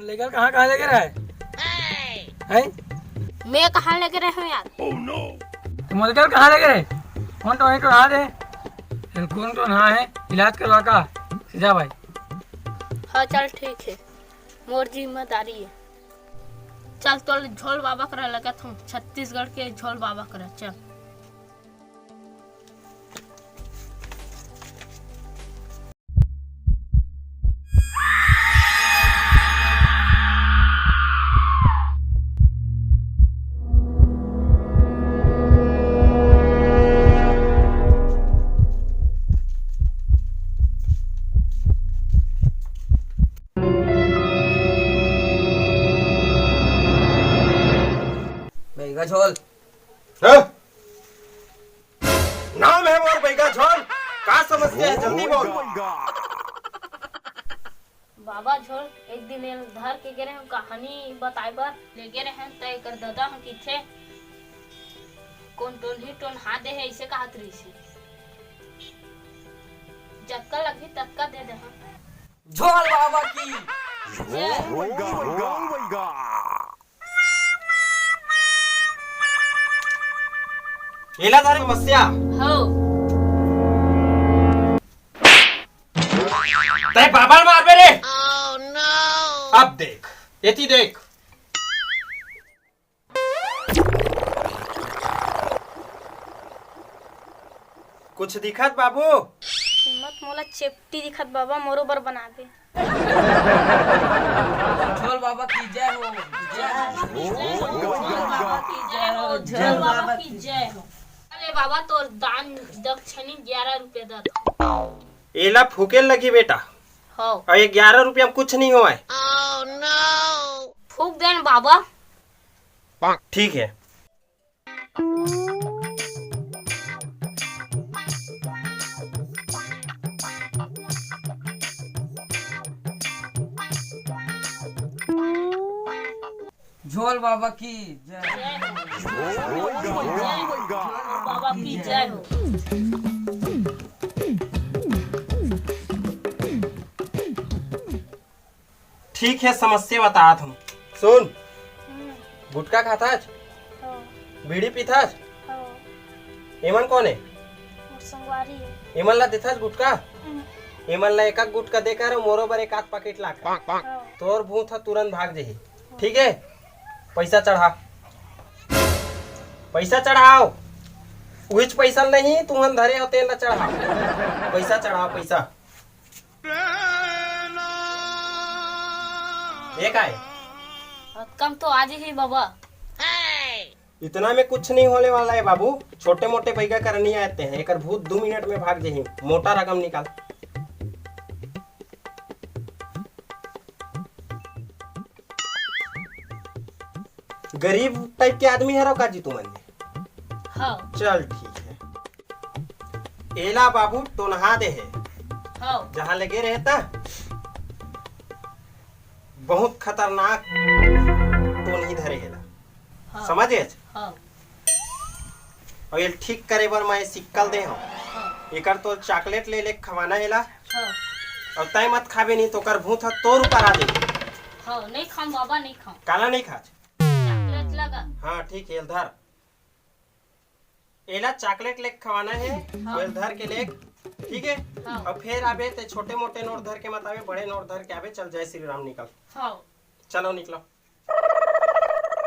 लेकर कहाँ लेके रहा है? मैं कहाँ लेके रहा हूँ यार? तुम लेकर कहाँ लेके रहे? कौन तो वहीं तो नहा दे, कौन तो नहा है, इलाज करवा का सीधा भाई। हाँ चल ठीक है, मोर जिम्मेदारी है। चल तो झोल बाबा करा लगा तुम छत्तीसगढ़ के झोल बाबा करा चल। बैगा झोल नाम है मोर बैगा झोल। का समस्या है, जल्दी बोल। बाबा झोल एक दिन धर के गे रहे कहानी बताए बर ले गे रहे तय कर दादा हम किथे कौन टोन ही टोन हाथ दे है ऐसे कहत रही से जक्का लगी तक्का दे दे हम झोल बाबा की एला तारी समस्या हो तय बाबा मार बे रे। Oh no. अब देख एती देख कुछ दिखत बाबू? हिम्मत मोला चेपटी दिखत बाबा मोरो बर बनाबे। झोल बाबा की जय हो, झोल बाबा की जय हो। अरे बाबा तो दान दक्षिणी 11 रुपए दत। एला फूके लगी बेटा। हो और ये 11 रुपया में कुछ नहीं हुआ है। फूक देन बाबा। ठीक है। झोल बाबा की जय। बाबा की जय हो। ठीक है, समस्या बता तुम सुन। गुटखा खाता बीड़ी पीता एमन कौन है? एमन ला देता गुटखा। एमन ला एक गुटखा देकर मोरो बर एक पैकेट ला तोर भूत तुरंत भाग जाही। ठीक है, पैसा चढ़ा, पैसा चढ़ाओ। उच पैसा नहीं तुहन धरे होते ना चढ़ाओ, पैसा चढ़ाओ पैसा। एक आए कम तो आज ही बाबा। इतना में कुछ नहीं होने वाला है बाबू। छोटे मोटे पैगा करनी आते हैं, एक भूत 2 मिनट में भाग जाही। मोटा रकम निकाल। गरीब टाइप के आदमी है काजी तुमन ने। हाँ चल ठीक है। एला बाबू तो नहा दे है। हाँ जहाँ लगे रहता बहुत खतरनाक तो नहीं धरे हेला। हाँ। समझे? हाँ और ये ठीक करे बर मैं सिक्कल दे हूँ। हाँ एकर तो चॉकलेट ले ले खवाना हेला। हाँ और तय मत खाबे नहीं तो कर भूत तोर ऊपर आ जाए। हाँ नहीं खाऊं बाबा नहीं खाऊं। काला नहीं खा। चॉकलेट लगा। हाँ ठीक है, धर। एला चॉकलेट लेक खवाना है। हाँ। धर के लेक। ठीक है। हाँ। और फिर आबे ते छोटे मोटे नोट धर के मत आवे, बड़े नोट धर के आवे। चल जय श्री राम निकल। हाँ चलो निकलो।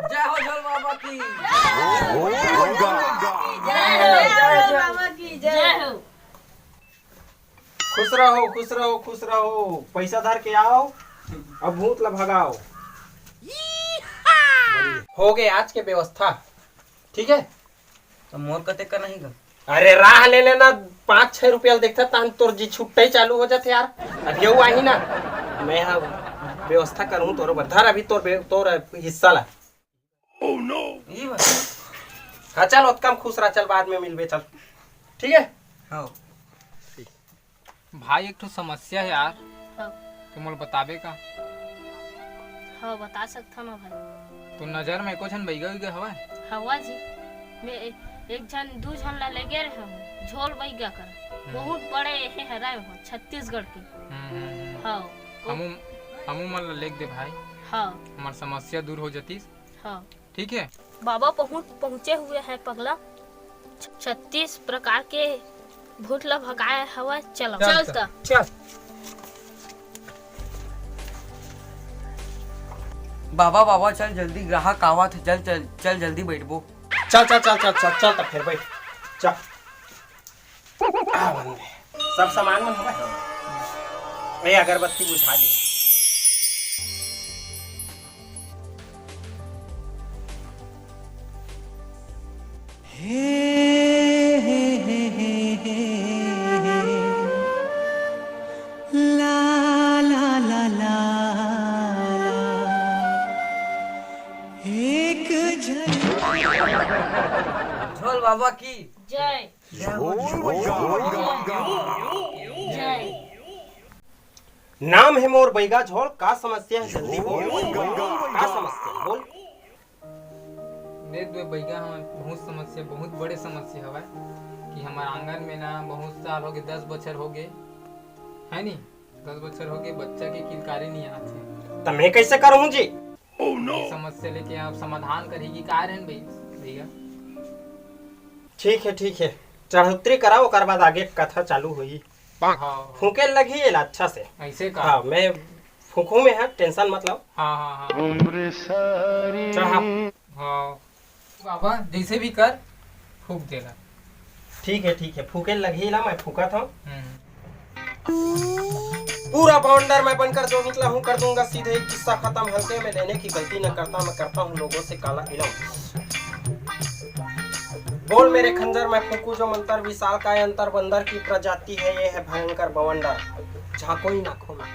जय हो झोल बाबा की बाबा की जय हो। खुश रहो खुश रहो खुश रहो। पैसा धर के आओ अब भूत ला भगाओ। हो गए आज के व्यवस्था। ठीक है। तो मोर कते का नहीं गा। अरे राह ले लेना 5-6 रुपया देखता तान तोर जी छुट्टा ही चालू हो जाते यार। अभी वो आई ना, मैं यहाँ व्यवस्था करूँ तोर धर। अभी तोर हिस्सा ला। Oh no. ये बात। हाँ चल उतकम खुश रहा। चल बाद में मिलबे चल। ठीक है। हाँ भाई एक तो समस्या है यार, हाँ तुम बताबे का। हाँ बता सकता ना भाई। तो नजर में कुछ बैगा उगा हवा हवा जी मैं एक जन दू जन ला लगे रहे हूँ झोल बैगा कर बहुत बड़े ये हराए हो छत्तीसगढ़ के। हाँ हमू मन ला लेख दे भाई। हाँ हमार समस्या दूर हो जाती। हाँ ठीक है बाबा पहुँचे हुए हैं पगला। 36 प्रकार के भूत ला भगाए हवा। चलो चलता चल बाबा बाबा चल जल्दी, ग्राहक आवत है, चल चल चल जल्दी बैठबो। चल चल चल चल चल चल तब फिर भाई चल। आ बंदे सब सामान में हवा। ये अगरबत्ती बुझा दे। झोल बाबा की जय जय। नाम है मोर बैगा झोल। का समस्या है जल्दी बोल। का समस्या बोल। देख दो बैगा हमार बहुत समस्या, बहुत बड़े समस्या हवा कि हमार आंगन में ना बहुत साल हो गए, 10 बछर हो गए है नी, 10 बछर हो गए बच्चा के किलकारी नहीं आते। तो मैं कैसे करूँ जी? समस्या लेके आप समाधान करेगी का रहन भैया। ठीक है चढ़ोतरी कराओ ओकर बाद आगे कथा चालू हुई। हाँ फूके लगी है अच्छा से। ऐसे का हाँ मैं फूकू में है, टेंशन मत लो। हाँ हाँ हाँ चढ़ा। हाँ बाबा जैसे भी कर फूक देगा। ठीक है फूके लगी ला। मैं फूका था पूरा बाउंडर मैं बनकर जो निकला हूँ कर दूंगा सीधे। किस्सा खत्म। हल्के में लेने की गलती न करता। मैं करता हूँ लोगों से काला इलम। बोल मेरे खंजर मैं फूकू जो मंत्र। विशाल का अंतर बंदर की प्रजाति है। ये है भयंकर बवंडर। झाको ही नाखों में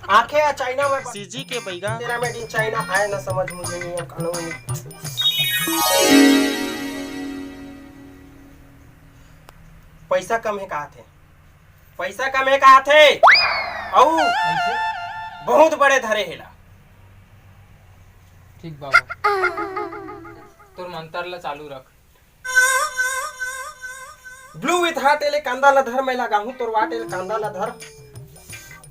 आंखें या चाइना में सीजी के बैगा। तेरा मेड इन चाइना है ना समझ मुझे नहीं कानूनी। पैसा कम है कहा थे। पैसा कम है कहा थे। औ बहुत बड़े धरे हेला। ठीक बाबा तोर मंत्र ला चालू रख। ब्लू विथ हार्ट एले कांदा ला धर। मैं लगा हूँ तोर वाट एले कांदा ला धर।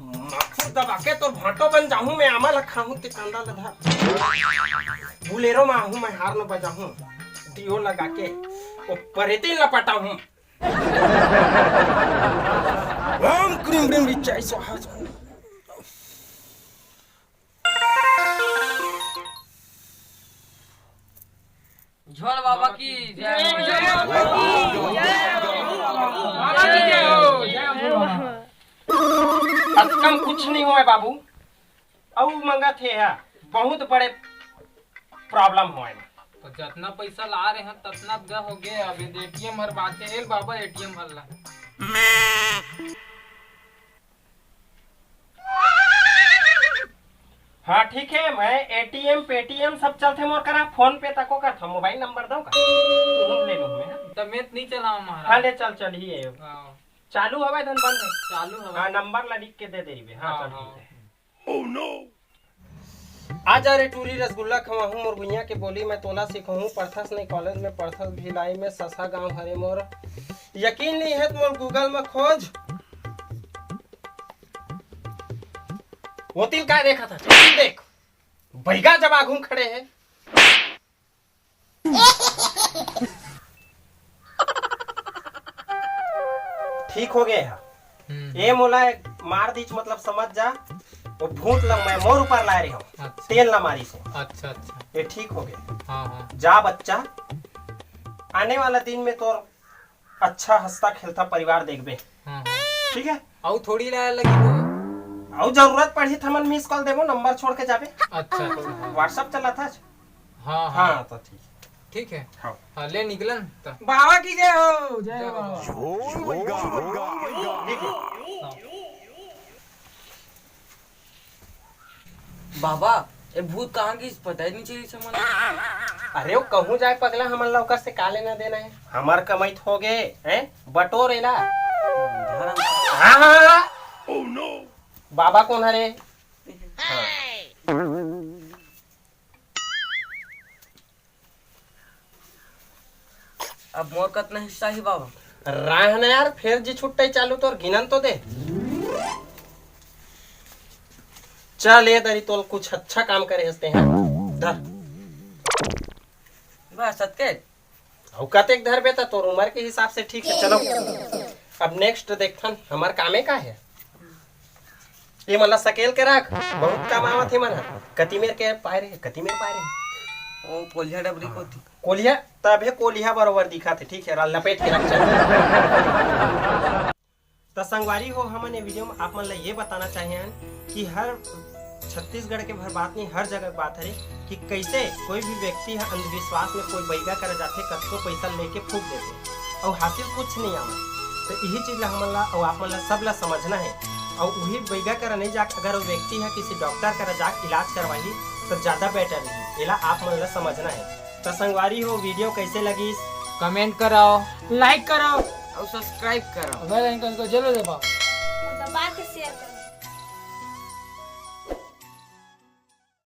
माखुर दबा के तोर भाटो बन जाहूं। मैं आमा ला खाहूं ते कांदा ला धर। बुलेरो में आहूं मैं हार न बजाहूं। दियो लगा के वो परेतीन लपटा हूं। ओम क्रीम ब्रीम रिचाई स्वाहा। झोल बाबा की जय। कम कुछ नहीं हुआ बाबू। औ मंगा थे या बहुत बड़े प्रॉब्लम हुआ है। तो जितना पैसा ला रहे हैं ततना द हो गए। अब एटीएम हर बात है बाबा एटीएम भर ला। हाँ ठीक है मैं एटीएम पेटीएम सब चलते मोर करा। फोन पे तको का था। मोबाइल नंबर दो का ले लूं मैं। तब मैं नहीं चला महाराज। हाँ ले चल चलिए। हाँ, चालू हवा धन बंद है। चालू है। हाँ नंबर ला लिख के दे दे। हाँ हाँ, चल हाँ। ठीक है। Oh no. आज अरे टूरी रसगुल्ला खवाहूं मोर गुइया के बोली मैं तोला सिखाऊं। पढ़थस नहीं कॉलेज में पढ़थस भिलाई में ससा गांव हरे मोर। यकीन नहीं है तो मोर गूगल में खोज। वो तिल का देखा था तिल देख। बैगा जब आघूं खड़े हैं। ठीक हो गया ये मोला मार दीच मतलब समझ जा। वो भूत लग मैं मोर ऊपर ला रही हूँ। अच्छा। तेल ना मारी से। अच्छा अच्छा ये ठीक हो गया। हाँ हाँ जा बच्चा आने वाला दिन में तो अच्छा हंसता खेलता परिवार देखबे। हाँ ठीक है। और थोड़ी ला लगी वो। और जरूरत पड़ी तो हमन मिस कॉल देबो। नंबर छोड़ के जाबे। अच्छा अच्छा व्हाट्सएप चला था। हाँ हाँ हाँ तो ठीक ठीक है। हाँ। हाँ ले निकलन तो। बाबा की जय हो। जय बाबा। ठीक है। बाबा ये भूत कहाँ की पता ही नहीं चली समझ। अरे वो कहूँ जाए पगला हमन लौकर से का लेना देना है। हमार कमाई हो गए हैं बटोर एला। हाँ हाँ। बाबा कौन हरे? हाँ। अब मोर कतना हिस्सा ही बाबा? राह ना यार, फिर जी छुट्टे चालू तो गिनन तो दे। चल ये तरी तो कुछ अच्छा काम करे हंसते हैं धर। बस सत्य और कतेक धर बेता तोर उम्र के हिसाब से ठीक है। चलो अब नेक्स्ट देखथन हमार कामे का है। ये मला सकेल के रख, बहुत काम आवत है मन। कतिमेर के पाए रहे, कतिमेर पाए रहे ओ कोलिया डबरी को थी। कोलिया तबे कोलिया बरोबर दिखा थे। ठीक है लपेट के रख चल। तो संगवारी हो, हमन ये वीडियो में आप मन ला ये बताना चाहिए कि हर छत्तीसगढ़ के भर बात नहीं, हर जगह बात है कि कैसे कोई भी व्यक्ति है अंधविश्वास में कोई बैगा कर जाते, कतको पैसा लेके फूक देते और हासिल कुछ नहीं आवा। तो यही चीज ला हमन ला और आप मन ला सब ला समझना है। और वही बैगा कर नहीं जा, अगर वो व्यक्ति है किसी डॉक्टर कर जा इलाज करवाही तो ज्यादा बेटर रही। इला आप मन ला समझना है। तो संगवारी हो, वीडियो कैसे लगी कमेंट कराओ, लाइक करो और सब्सक्राइब करो। बेल आइकन को जरूर दबाओ। दबा के शेयर कर